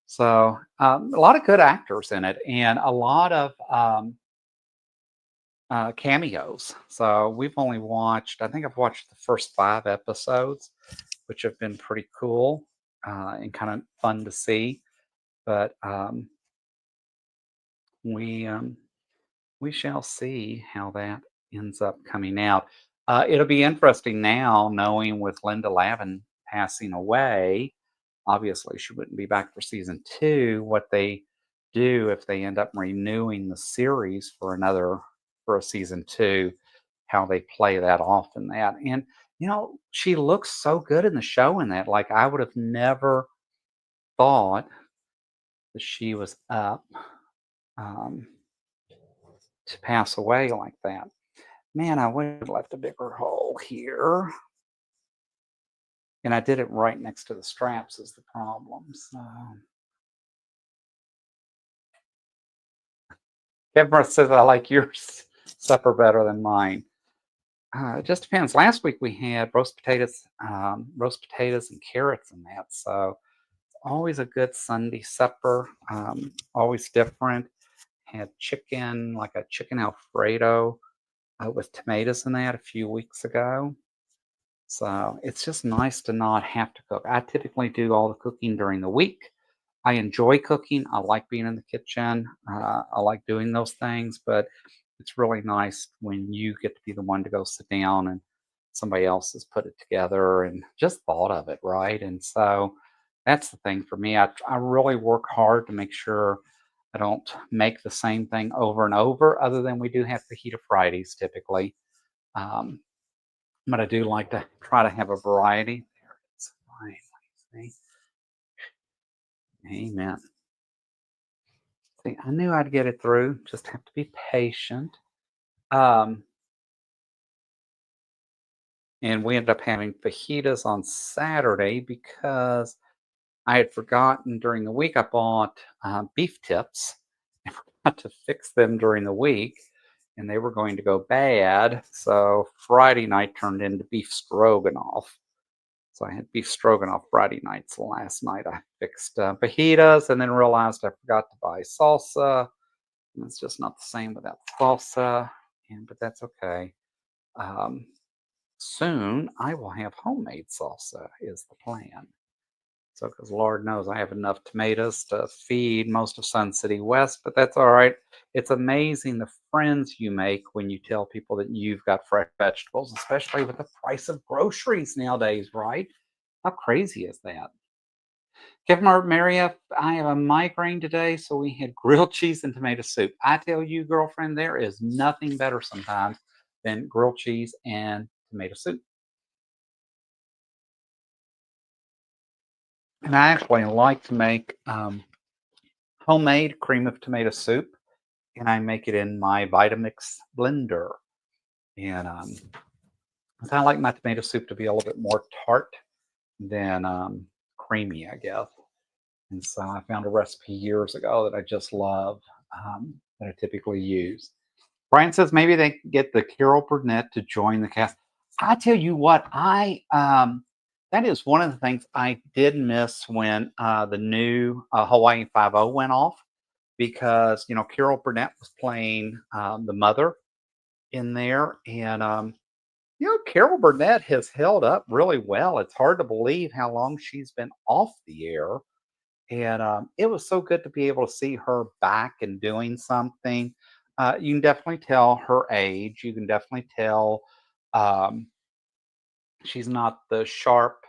[SPEAKER 1] So a lot of good actors in it and a lot of cameos. So we've only watched, I think I've watched the first 5 episodes, which have been pretty cool and kind of fun to see. But we we shall see how that ends up coming out. It'll be interesting now, knowing with Linda Lavin passing away. Obviously, she wouldn't be back for season 2. What they do if they end up renewing the series for a season 2, how they play that off in that. And she looks so good in the show in that. Like I would have never thought that she was up um, to pass away like that. Man, I would have left a bigger hole here. And I did it right next to the straps is the problem. So Kevin says I like your supper better than mine. It just depends. Last week we had roast potatoes and carrots in that. So always a good Sunday supper. Always different. Had chicken, like a chicken Alfredo with tomatoes in that a few weeks ago. So it's just nice to not have to cook. I typically do all the cooking during the week. I enjoy cooking. I like being in the kitchen. I like doing those things, but it's really nice when you get to be the one to go sit down and somebody else has put it together and just thought of it, right? And so that's the thing for me. I really work hard to make sure I don't make the same thing over and over, other than we do have fajita Fridays typically. Um, but I do like to try to have a variety. There it's fine. See? Amen. See, I knew I'd get it through. Just have to be patient. Um, and we ended up having fajitas on Saturday because I had forgotten during the week. I bought beef tips and forgot to fix them during the week, and they were going to go bad. So Friday night turned into beef stroganoff. So I had beef stroganoff Friday night. So last night I fixed fajitas and then realized I forgot to buy salsa. And it's just not the same without salsa, but that's okay. Um, Soon I will have homemade salsa, is the plan. So, because Lord knows I have enough tomatoes to feed most of Sun City West, but that's all right. It's amazing the friends you make when you tell people that you've got fresh vegetables, especially with the price of groceries nowadays, right? How crazy is that? Kevin Maria, I have a migraine today, so we had grilled cheese and tomato soup. I tell you, girlfriend, there is nothing better sometimes than grilled cheese and tomato soup. And I actually like to make homemade cream of tomato soup, and I make it in my Vitamix blender. And 'cause I like my tomato soup to be a little bit more tart than creamy, I guess. And so I found a recipe years ago that I just love, that I typically use. Brian says maybe they can get the Carol Burnett to join the cast. I tell you what, I that is one of the things I did miss when the new Hawaii Five O went off, because Carol Burnett was playing the mother in there, and Carol Burnett has held up really well. It's hard to believe how long she's been off the air, and it was so good to be able to see her back and doing something. You can definitely tell her age. You can definitely tell um, she's not the sharp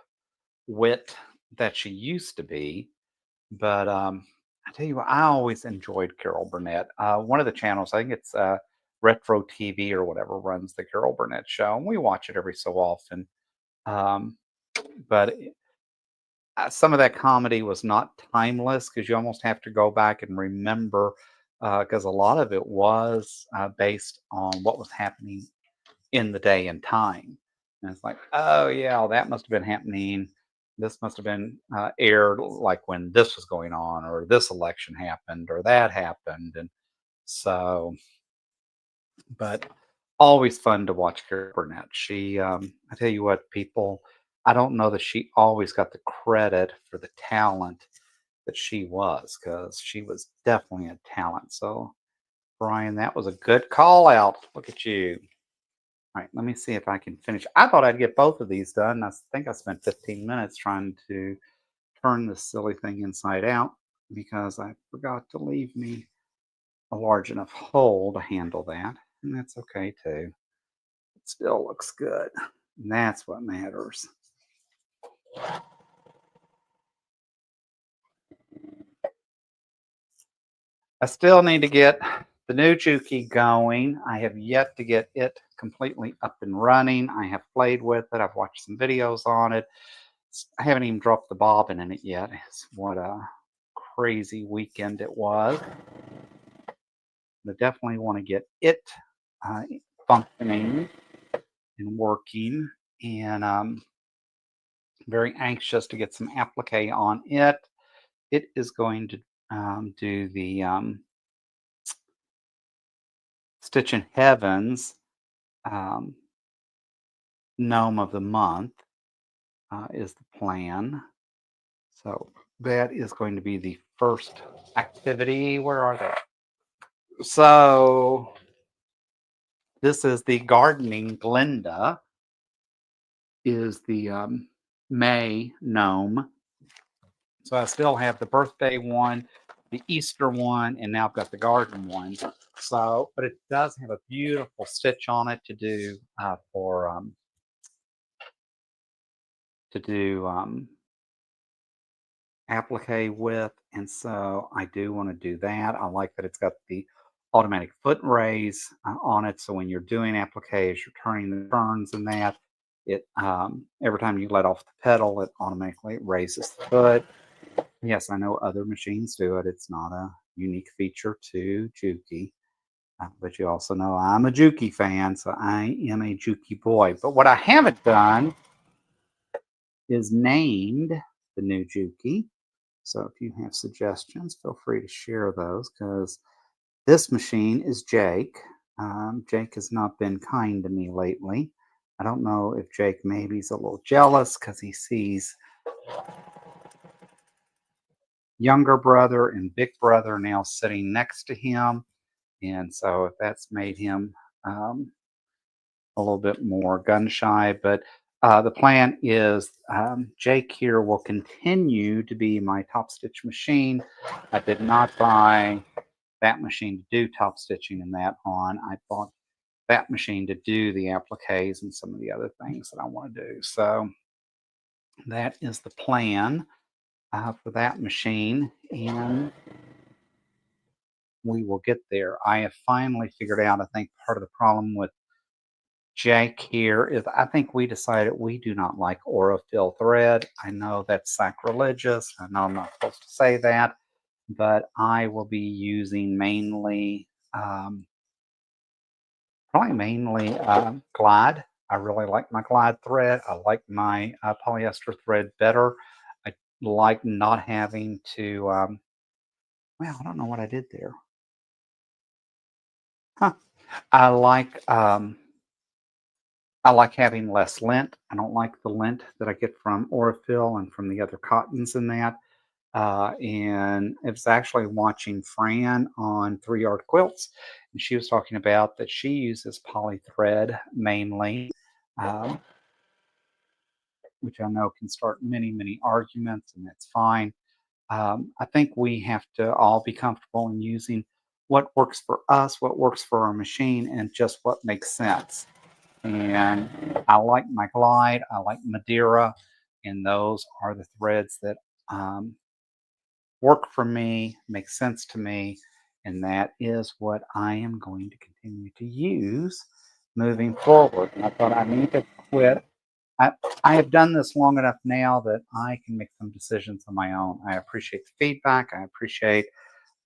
[SPEAKER 1] wit that she used to be. But I tell you what, I always enjoyed Carol Burnett. One of the channels, I think it's Retro TV or whatever, runs the Carol Burnett show, and we watch it every so often. Um, but some of that comedy was not timeless, because you almost have to go back and remember, because a lot of it was based on what was happening in the day and time. And it's like, oh yeah, that must have been happening. This must have been aired like when this was going on, or this election happened, or that happened. And so, but always fun to watch Carol Burnett. I tell you what, people, I don't know that she always got the credit for the talent that she was, because she was definitely a talent. So, Brian, that was a good call out. Look at you. All right, let me see if I can finish. I thought I'd get both of these done. I think I spent 15 minutes trying to turn this silly thing inside out, because I forgot to leave me a large enough hole to handle that. And that's okay too. It still looks good. And that's what matters. I still need to get the new Juki going. I have yet to get it completely up and running. I have played with it. I've watched some videos on it. I haven't even dropped the bobbin in it yet. What a crazy weekend it was. I definitely want to get it uh, functioning and working, and very anxious to get some applique on it. It is going to do the Stitch in Heavens um, Gnome of the Month, is the plan. So that is going to be the first activity. Where are they? So this is the Gardening Glinda, is the May gnome. So I still have the birthday one, the Easter one, and now I've got the garden one. So, but it does have a beautiful stitch on it to do for to do applique with, and so I do want to do that. I like that it's got the automatic foot raise on it, so when you're doing appliques, you're turning the turns and that, it every time you let off the pedal, it automatically raises the foot. Yes, I know other machines do it. It's not a unique feature to Juki. But you also know I'm a Juki fan, so I am a Juki boy. But what I haven't done is named the new Juki. So if you have suggestions, feel free to share those, because this machine is Jake. Jake has not been kind to me lately. I don't know if Jake maybe is a little jealous because he sees younger brother and big brother now sitting next to him. And so if that's made him um, a little bit more gun shy, but the plan is Jake here will continue to be my top stitch machine. I did not buy that machine to do top stitching and that on. I bought that machine to do the appliques and some of the other things that I want to do. So that is the plan for that machine, and we will get there. I have finally figured out, I think, part of the problem with Jake here is, I think we decided we do not like Orofill thread. I know that's sacrilegious. I know I'm not supposed to say that, but I will be using um, probably mainly Glide. I really like my Glide thread. I like my polyester thread better. I like not having to, well, I don't know what I did there. Huh. I like um, I like having less lint. I don't like the lint that I get from Orofill and from the other cottons in that. And it was actually watching Fran on 3 Yard Quilts, and she was talking about that she uses poly thread mainly, um, which I know can start many, many arguments, and that's fine. I think we have to all be comfortable in using what works for us, what works for our machine, and just what makes sense. And I like my Glide, I like Madeira, and those are the threads that um, work for me, make sense to me, and that is what I am going to continue to use moving forward. And I thought I need to quit. I, I have done this long enough now that I can make some decisions on my own. I appreciate the feedback. I appreciate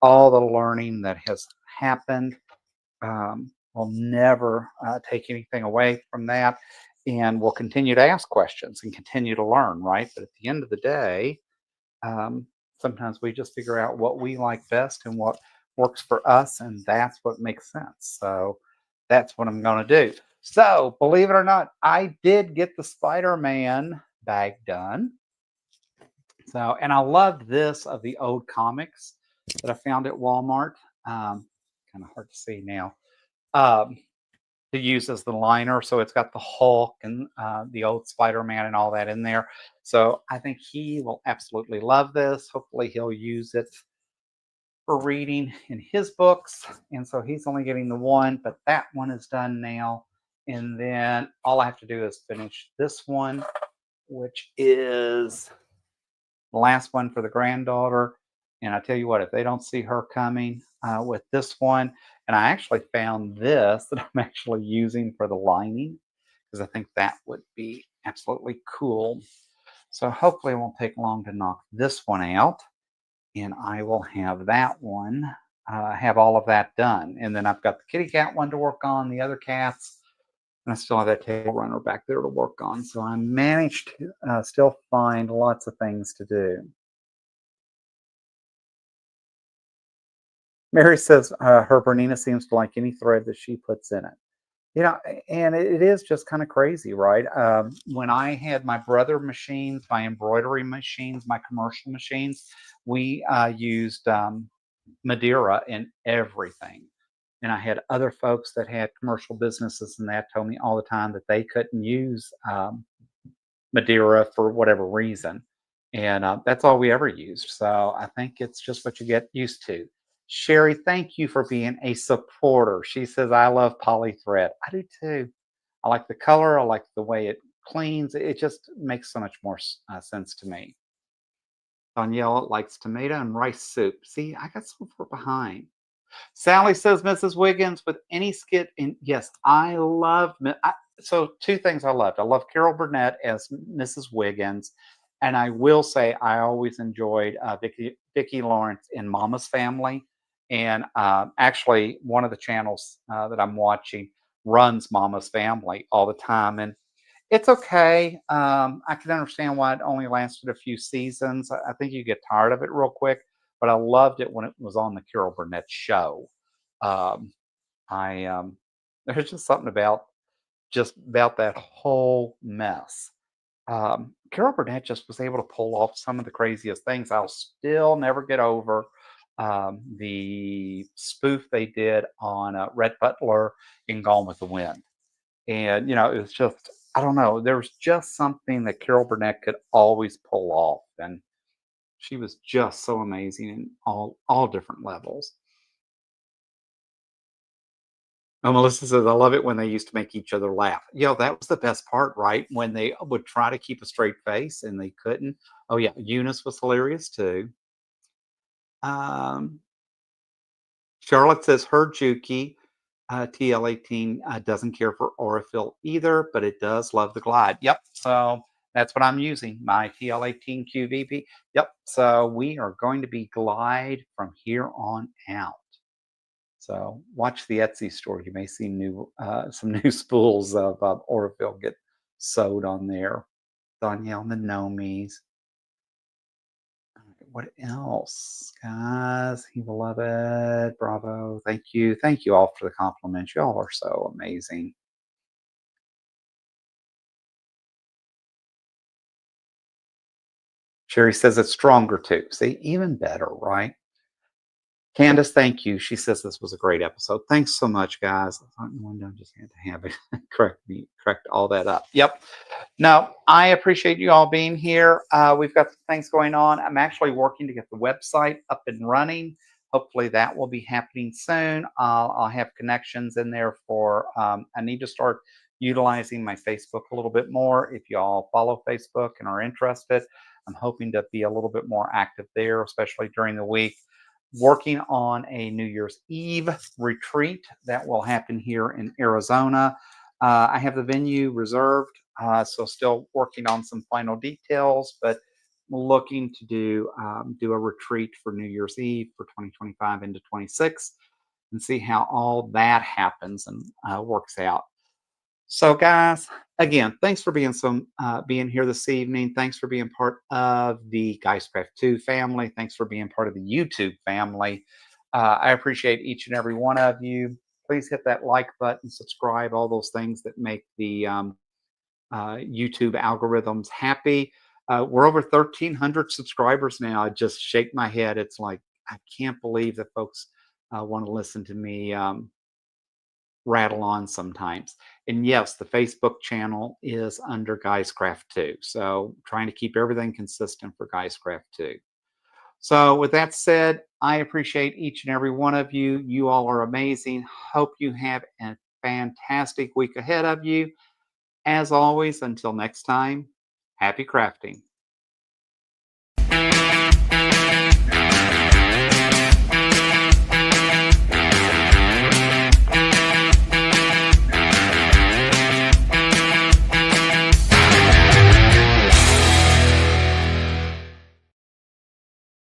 [SPEAKER 1] all the learning that has happened. We'll never take anything away from that. And we'll continue to ask questions and continue to learn, right? But at the end of the day, um, sometimes we just figure out what we like best and what works for us, and that's what makes sense. So that's what I'm going to do. So, believe it or not, I did get the Spider Man bag done. So, and I loved this of the old comics that I found at Walmart. Kind of hard to see now. Um, to use as the liner. So it's got the Hulk and the old Spider Man and all that in there. So I think he will absolutely love this. Hopefully, he'll use it for reading in his books. And so he's only getting the one, but that one is done now. And then all I have to do is finish this one, which is the last one for the granddaughter. And I tell you what, if they don't see her coming with this one, and I actually found this that I'm actually using for the lining because I think that would be absolutely cool. So hopefully it won't take long to knock this one out, and I will have that one, have all of that done. And then I've got the kitty cat one to work on, the other cats, and I still have that table runner back there to work on. So I managed to still find lots of things to do. Mary says her Bernina seems to like any thread that she puts in it. You know, and it is just kind of crazy, right? When I had my brother machines, my embroidery machines, my commercial machines, we used Madeira in everything. And I had other folks that had commercial businesses and that told me all the time that they couldn't use Madeira for whatever reason. And that's all we ever used. So I think it's just what you get used to. Sherry, thank you for being a supporter. She says, I love poly thread. I do too. I like the color. I like the way it cleans. It just makes so much more sense to me. Danielle likes tomato and rice soup. See, I got so far behind. Sally says, Mrs. Wiggins, with any skit in, yes, I love, so two things I loved. I love Carol Burnett as Mrs. Wiggins. And I will say I always enjoyed Vicki Lawrence in Mama's Family. And actually, one of the channels that I'm watching runs Mama's Family all the time. And it's okay. I can understand why it only lasted a few seasons. I think you get tired of it real quick, but I loved it when it was on the Carol Burnett show. Um, I There's just something about that whole mess. Carol Burnett just was able to pull off some of the craziest things. I'll still never get over the spoof they did on Rhett Butler in Gone with the Wind. And, it was just, I don't know, there was just something that Carol Burnett could always pull off. And she was just so amazing in all different levels. Oh, Melissa says, I love it when they used to make each other laugh. That was the best part, right? When they would try to keep a straight face and they couldn't. Oh, yeah. Eunice was hilarious too. Um, Charlotte says, her Juki. TL18 doesn't care for Orophyll either, but it does love the glide. Yep. So that's what I'm using, my TL18 QVP. Yep. So we are going to be glide from here on out. So watch the Etsy store. You may see new some new spools of Orophyll get sewed on there. Danielle and the Nomies. What else, guys? He will love it. Bravo. Thank you. Thank you all for the compliments. Y'all are so amazing. Sherry says it's stronger too. See, even better, right? Candace, thank you. She says this was a great episode. Thanks so much, guys. I thought one I just had to have it correct all that up. Yep. No, I appreciate you all being here. We've got some things going on. I'm actually working to get the website up and running. Hopefully that will be happening soon. I'll have connections in there for, I need to start utilizing my Facebook a little bit more. If you all follow Facebook and are interested, I'm hoping to be a little bit more active there, especially during the week. Working on a New Year's Eve retreat that will happen here in Arizona. I have the venue reserved, so still working on some final details, but looking to do a retreat for New Year's Eve for 2025 into 26 and see how all that happens and works out. So, guys, again, thanks for being here this evening. Thanks for being part of the Geistcraft 2 family. Thanks for being part of the YouTube family. I appreciate each and every one of you. Please hit that like button, subscribe, all those things that make the YouTube algorithms happy. We're over 1,300 subscribers now. I just shake my head. It's like, I can't believe that folks want to listen to me rattle on sometimes. And yes, the Facebook channel is under Geistcraft 2. So trying to keep everything consistent for Geistcraft 2. So with that said, I appreciate each and every one of you. You all are amazing. Hope you have a fantastic week ahead of you. As always, until next time, happy crafting.